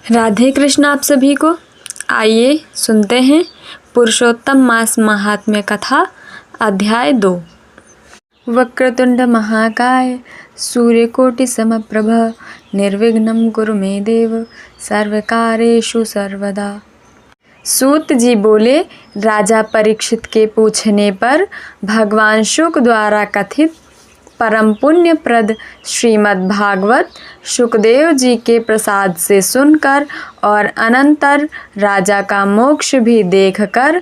राधे कृष्ण आप सभी को। आइए सुनते हैं पुरुषोत्तम मास महात्म्य कथा अध्याय 2। वक्रतुंड महाकाय सूर्यकोटि समप्रभ निर्विघ्नं कुरु मे देव सर्वकार्येषु सर्वदा। सूत जी बोले, राजा परीक्षित के पूछने पर भगवान शुक द्वारा कथित परम पुण्यप्रद श्रीमद् भागवत शुकदेव जी के प्रसाद से सुनकर और अनंतर राजा का मोक्ष भी देखकर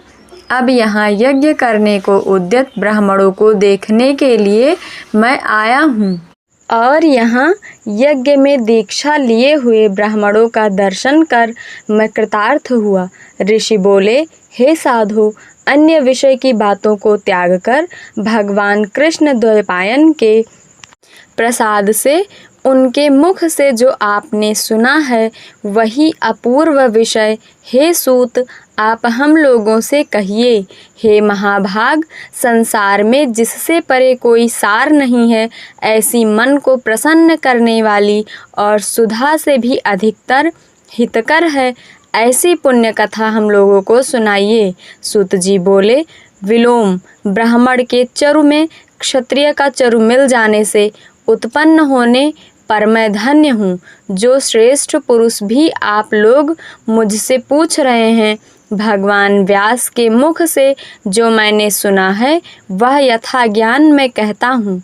अब यहाँ यज्ञ करने को उद्यत ब्राह्मणों को देखने के लिए मैं आया हूँ और यहाँ यज्ञ में दीक्षा लिए हुए ब्राह्मणों का दर्शन कर मैं कृतार्थ हुआ। ऋषि बोले, हे साधु, अन्य विषय की बातों को त्याग कर भगवान कृष्ण द्वैपायन के प्रसाद से उनके मुख से जो आपने सुना है वही अपूर्व विषय हे सूत आप हम लोगों से कहिए। हे महाभाग, संसार में जिससे परे कोई सार नहीं है, ऐसी मन को प्रसन्न करने वाली और सुधा से भी अधिकतर हितकर है, ऐसी पुण्य कथा हम लोगों को सुनाइए। सूत जी बोले, विलोम, ब्राह्मण के चरु में क्षत्रिय का चरु मिल जाने से उत्पन्न होने पर मैं धन्य हूँ। जो श्रेष्ठ पुरुष भी आप लोग मुझसे पूछ रहे हैं, भगवान व्यास के मुख से जो मैंने सुना है वह यथा ज्ञान मैं कहता हूँ।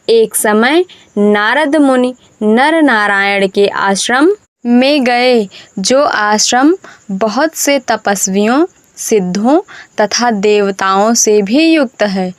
एक समय नारद मुनि नर नारायण के आश्रम में गए, जो आश्रम बहुत से तपस्वियों, सिद्धों तथा देवताओं से भी युक्त है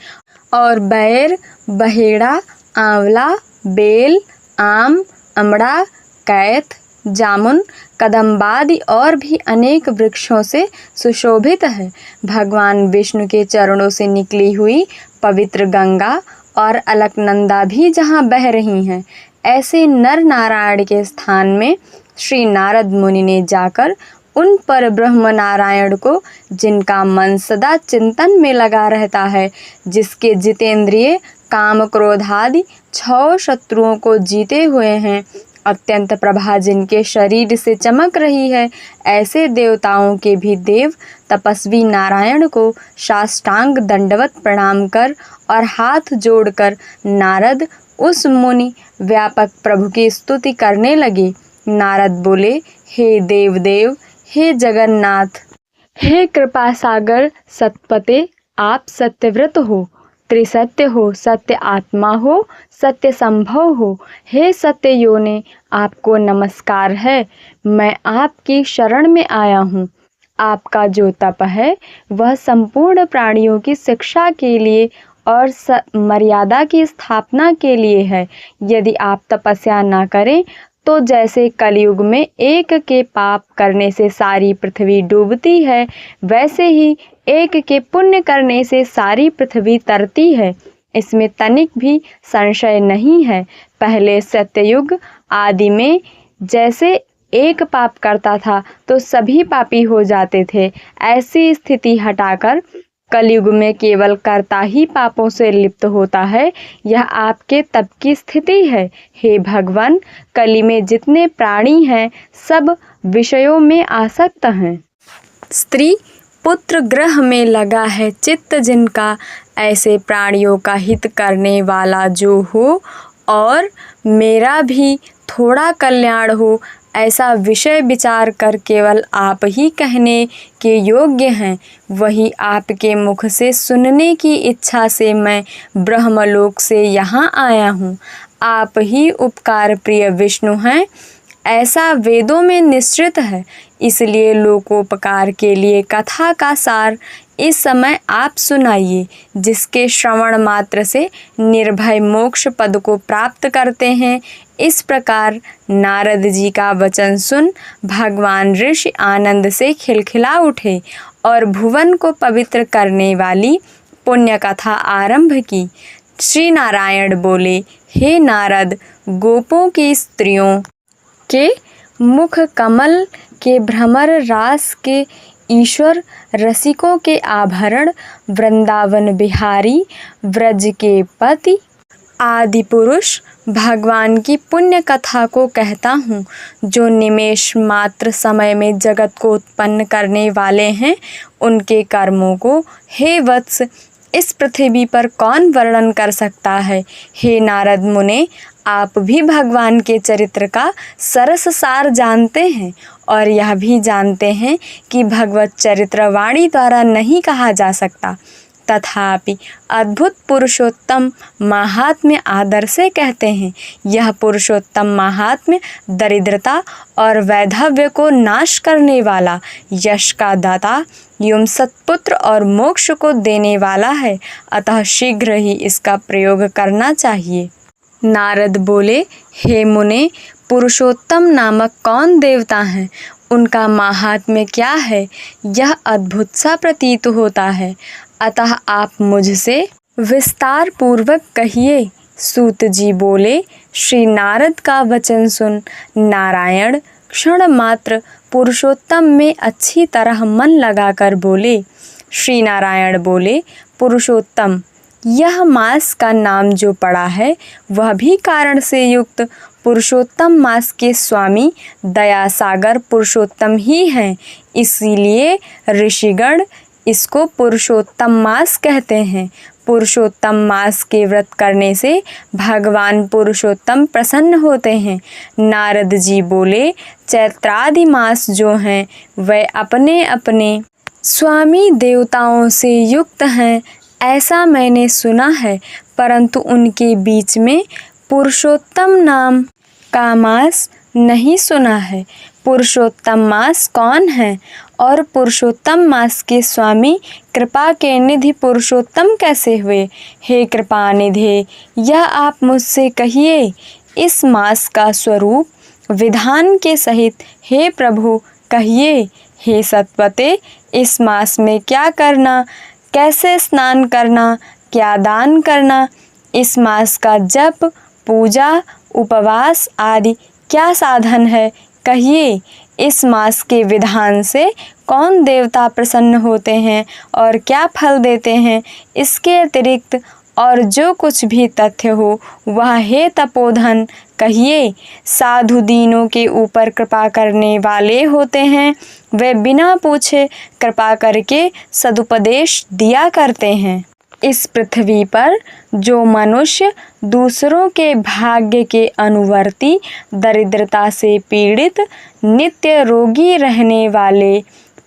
और बैर, बहेड़ा, आंवला, बेल, आम, अमड़ा, कैथ, जामुन, कदम्बादि और भी अनेक वृक्षों से सुशोभित है। भगवान विष्णु के चरणों से निकली हुई पवित्र गंगा और अलकनंदा भी जहाँ बह रही हैं, ऐसे नर नारायण के स्थान में श्री नारद मुनि ने जाकर उन पर ब्रह्म नारायण को, जिनका मन सदा चिंतन में लगा रहता है, जिसके जितेंद्रिय काम क्रोधादि 6 शत्रुओं को जीते हुए हैं, अत्यंत प्रभा जिनके शरीर से चमक रही है, ऐसे देवताओं के भी देव तपस्वी नारायण को साष्टांग दंडवत प्रणाम कर और हाथ जोड़कर नारद उस मुनि व्यापक प्रभु की स्तुति करने लगे। नारद बोले, हे देवदेव, हे जगन्नाथ, हे कृपा सागर सतपते, आप सत्यव्रत हो, त्रिसत्य हो, सत्य आत्मा हो, सत्य संभव हो। हे सत्य योने, आपको नमस्कार है। मैं आपकी शरण में आया हूँ। आपका जो तप है वह संपूर्ण प्राणियों की शिक्षा के लिए और मर्यादा की स्थापना के लिए है। यदि आप तपस्या न करें तो जैसे कलयुग में एक के पाप करने से सारी पृथ्वी डूबती है, वैसे ही एक के पुण्य करने से सारी पृथ्वी तरती है। इसमें तनिक भी संशय नहीं है। पहले सत्ययुग आदि में जैसे एक पाप करता था तो सभी पापी हो जाते थे, ऐसी स्थिति हटाकर कलयुग में केवल कर्ता ही पापों से लिप्त होता है। यह आपके तप की स्थिति है। हे भगवान, कली में जितने प्राणी हैं सब विषयों में आसक्त हैं। स्त्री पुत्र ग्रह में लगा है चित्त जिनका, ऐसे प्राणियों का हित करने वाला जो हो और मेरा भी थोड़ा कल्याण हो, ऐसा विषय विचार कर केवल आप ही कहने के योग्य हैं। वही आपके मुख से सुनने की इच्छा से मैं ब्रह्मलोक से यहाँ आया हूँ। आप ही उपकार प्रिय विष्णु हैं, ऐसा वेदों में निश्चित है। इसलिए लोकोपकार के लिए कथा का सार इस समय आप सुनाइए, जिसके श्रवण मात्र से निर्भय मोक्ष पद को प्राप्त करते हैं। इस प्रकार नारद जी का वचन सुन भगवान ऋषि आनंद से खिलखिला उठे और भुवन को पवित्र करने वाली पुण्य कथा आरंभ की। श्री नारायण बोले, हे नारद, गोपों की स्त्रियों के मुख कमल के भ्रमर रास के ईश्वर, रसिकों के आभरण, वृंदावन बिहारी, व्रज के पति, आदि पुरुष भगवान की पुण्य कथा को कहता हूँ, जो निमेष मात्र समय में जगत को उत्पन्न करने वाले हैं। उनके कर्मों को हे वत्स इस पृथ्वी पर कौन वर्णन कर सकता है। हे नारद मुने, आप भी भगवान के चरित्र का सरस सार जानते हैं और यह भी जानते हैं कि भगवत चरित्र वाणी द्वारा नहीं कहा जा सकता। तथापि अद्भुत पुरुषोत्तम महात्म्य आदर से कहते हैं। यह पुरुषोत्तम महात्म्य दरिद्रता और वैधव्य को नाश करने वाला, यश का दाता एवं सत्पुत्र और मोक्ष को देने वाला है। अतः शीघ्र ही इसका प्रयोग करना चाहिए। नारद बोले, हे मुने, पुरुषोत्तम नामक कौन देवता हैं? उनका महात्म्य क्या है? यह अद्भुत सा प्रतीत होता है। अतः आप मुझसे विस्तार पूर्वक कहिए। सूत जी बोले, श्री नारद का वचन सुन नारायण क्षण मात्र पुरुषोत्तम में अच्छी तरह मन लगाकर बोले। श्री नारायण बोले, पुरुषोत्तम, यह मास का नाम जो पड़ा है वह भी कारण से युक्त पुरुषोत्तम मास के स्वामी दया सागर पुरुषोत्तम ही हैं। इसीलिए ऋषिगण इसको पुरुषोत्तम मास कहते हैं। पुरुषोत्तम मास के व्रत करने से भगवान पुरुषोत्तम प्रसन्न होते हैं। नारद जी बोले, चैत्रादि मास जो हैं वे अपने अपने स्वामी देवताओं से युक्त हैं, ऐसा मैंने सुना है, परंतु उनके बीच में पुरुषोत्तम नाम का मास नहीं सुना है। पुरुषोत्तम मास कौन है और पुरुषोत्तम मास के स्वामी कृपा के निधि पुरुषोत्तम कैसे हुए? हे कृपा निधि, यह आप मुझसे कहिए। इस मास का स्वरूप विधान के सहित हे प्रभु कहिए। हे सत्वते, इस मास में क्या करना, कैसे स्नान करना, क्या दान करना, इस मास का जप, पूजा, उपवास आदि क्या साधन है, कहिए। इस मास के विधान से कौन देवता प्रसन्न होते हैं और क्या फल देते हैं, इसके अतिरिक्त और जो कुछ भी तथ्य हो वह हे तपोधन कहिए। साधु दीनों के ऊपर कृपा करने वाले होते हैं, वे बिना पूछे कृपा करके सदुपदेश दिया करते हैं। इस पृथ्वी पर जो मनुष्य दूसरों के भाग्य के अनुवर्ती, दरिद्रता से पीड़ित, नित्य रोगी रहने वाले,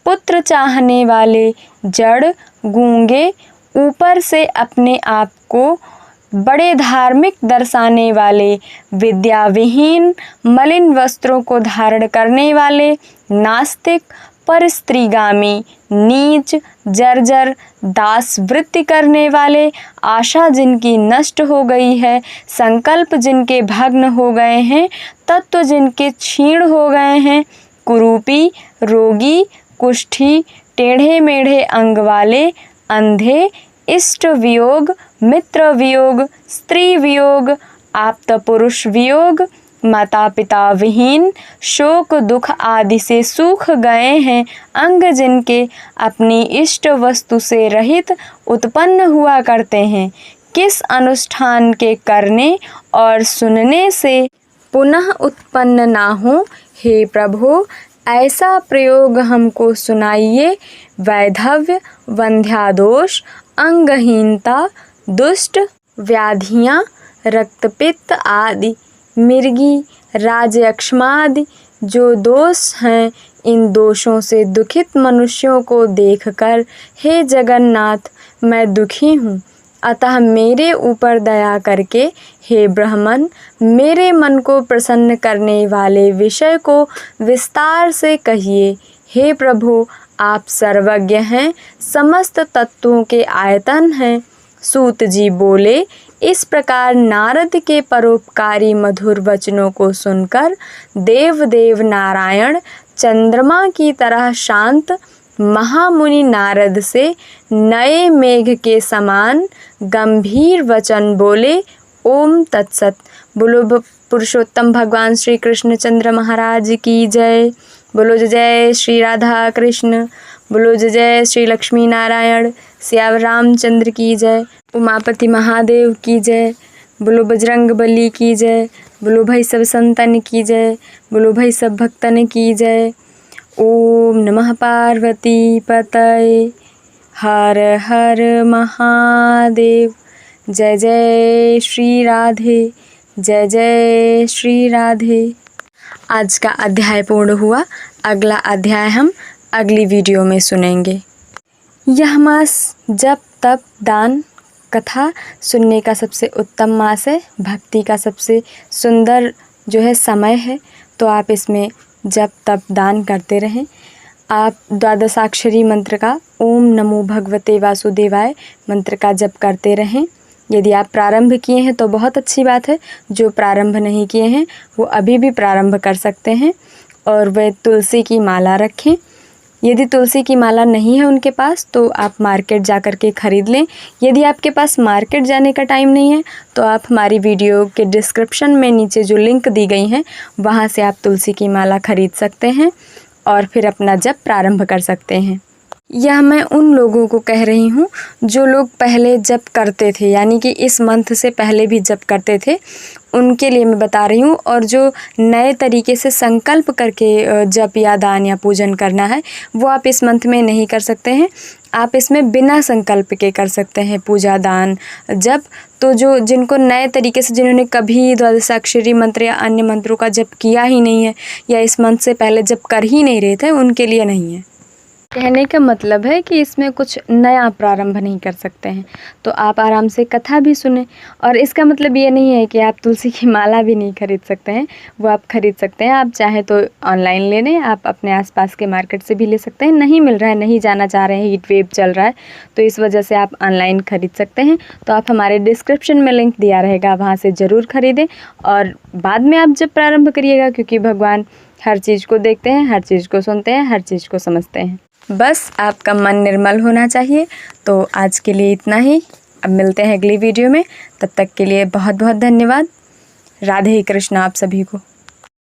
पुत्र चाहने वाले, जड़, गूंगे, ऊपर से अपने आप को बड़े धार्मिक दर्शाने वाले, विद्या विहीन, मलिन वस्त्रों को धारण करने वाले, नास्तिक, पर स्त्रीगामी, नीच, जर्जर, दास वृत्ति करने वाले, आशा जिनकी नष्ट हो गई है, संकल्प जिनके भग्न हो गए हैं, तत्व जिनके क्षीण हो गए हैं, कुरूपी, रोगी, कुष्ठी, टेढ़े मेढ़े अंग वाले, अंधे, इष्ट वियोग, मित्र वियोग, स्त्री वियोग, आप्त पुरुष वियोग, माता पिता विहीन, शोक दुख आदि से सूख गए हैं, अंग जिनके अपनी इष्ट वस्तु से रहित उत्पन्न हुआ करते हैं, किस अनुष्ठान के करने और सुनने से पुनः उत्पन्न ना हो, हे प्रभु ऐसा प्रयोग हमको सुनाइए। वैधव्य, वंध्यादोष, अंगहीनता, दुष्ट व्याधियाँ, रक्तपित्त आदि, मिर्गी, राजयक्ष्मादि जो दोष हैं, इन दोषों से दुखित मनुष्यों को देखकर हे जगन्नाथ मैं दुखी हूँ, अतः मेरे ऊपर दया करके हे ब्राह्मण मेरे मन को प्रसन्न करने वाले विषय को विस्तार से कहिए। हे प्रभु आप सर्वज्ञ हैं, समस्त तत्वों के आयतन हैं। सूत जी बोले, इस प्रकार नारद के परोपकारी मधुर वचनों को सुनकर देव नारायण चंद्रमा की तरह शांत महामुनि नारद से नए मेघ के समान गंभीर वचन बोले। ओम तत्सत। बोलो पुरुषोत्तम भगवान श्री कृष्णचंद्र महाराज की जय। बोलो जय श्री राधा कृष्ण। बोलो जय श्री लक्ष्मी नारायण। श्याम रामचंद्र की जय। उमापति महादेव की जय। बोलो बजरंग बली की जय, बोलो भाई सब संतन की जय, बोलो भाई सब भक्तन की जय। ओम नमः पार्वती पतये, हर हर महादेव। जय जय श्री राधे, जय जय श्री राधे। आज का अध्याय पूर्ण हुआ। अगला अध्याय हम अगली वीडियो में सुनेंगे। यह मास जप तप दान कथा सुनने का सबसे उत्तम मास है, भक्ति का सबसे सुंदर जो है समय है। तो आप इसमें जप तप दान करते रहें। आप द्वादशाक्षरी मंत्र का ओम नमो भगवते वासुदेवाय मंत्र का जप करते रहें। यदि आप प्रारंभ किए हैं तो बहुत अच्छी बात है, जो प्रारंभ नहीं किए हैं वो अभी भी प्रारंभ कर सकते हैं। और वह तुलसी की माला रखें। यदि तुलसी की माला नहीं है उनके पास तो आप मार्केट जा कर के ख़रीद लें। यदि आपके पास मार्केट जाने का टाइम नहीं है तो आप हमारी वीडियो के डिस्क्रिप्शन में नीचे जो लिंक दी गई हैं वहाँ से आप तुलसी की माला ख़रीद सकते हैं और फिर अपना जप प्रारंभ कर सकते हैं। यह मैं उन लोगों को कह रही हूँ जो लोग पहले जप करते थे, यानी कि इस मंथ से पहले भी जप करते थे, उनके लिए मैं बता रही हूँ। और जो नए तरीके से संकल्प करके जप या दान या पूजन करना है वो आप इस मंथ में नहीं कर सकते हैं। आप इसमें बिना संकल्प के कर सकते हैं पूजा दान जप। तो जो जिनको नए तरीके से, जिन्होंने कभी द्वादशाक्षरी मंत्र या अन्य मंत्रों का जप किया ही नहीं है या इस मंथ से पहले जप कर ही नहीं रहे थे, उनके लिए नहीं है। कहने का मतलब है कि इसमें कुछ नया प्रारंभ नहीं कर सकते हैं। तो आप आराम से कथा भी सुने। और इसका मतलब ये नहीं है कि आप तुलसी की माला भी नहीं खरीद सकते हैं, वो आप खरीद सकते हैं। आप चाहें तो ऑनलाइन ले लें, आप अपने आसपास के मार्केट से भी ले सकते हैं। नहीं मिल रहा है, नहीं जाना चाह रहे हैं, हीट वेव चल रहा है, तो इस वजह से आप ऑनलाइन खरीद सकते हैं। तो आप हमारे डिस्क्रिप्शन में लिंक दिया रहेगा, वहाँ से ज़रूर खरीदें और बाद में आप जब प्रारंभ करिएगा, क्योंकि भगवान हर चीज़ को देखते हैं, हर चीज़ को सुनते हैं, हर चीज़ को समझते हैं। बस आपका मन निर्मल होना चाहिए। तो आज के लिए इतना ही। अब मिलते हैं अगली वीडियो में। तब तक के लिए बहुत बहुत धन्यवाद। राधे कृष्ण आप सभी को।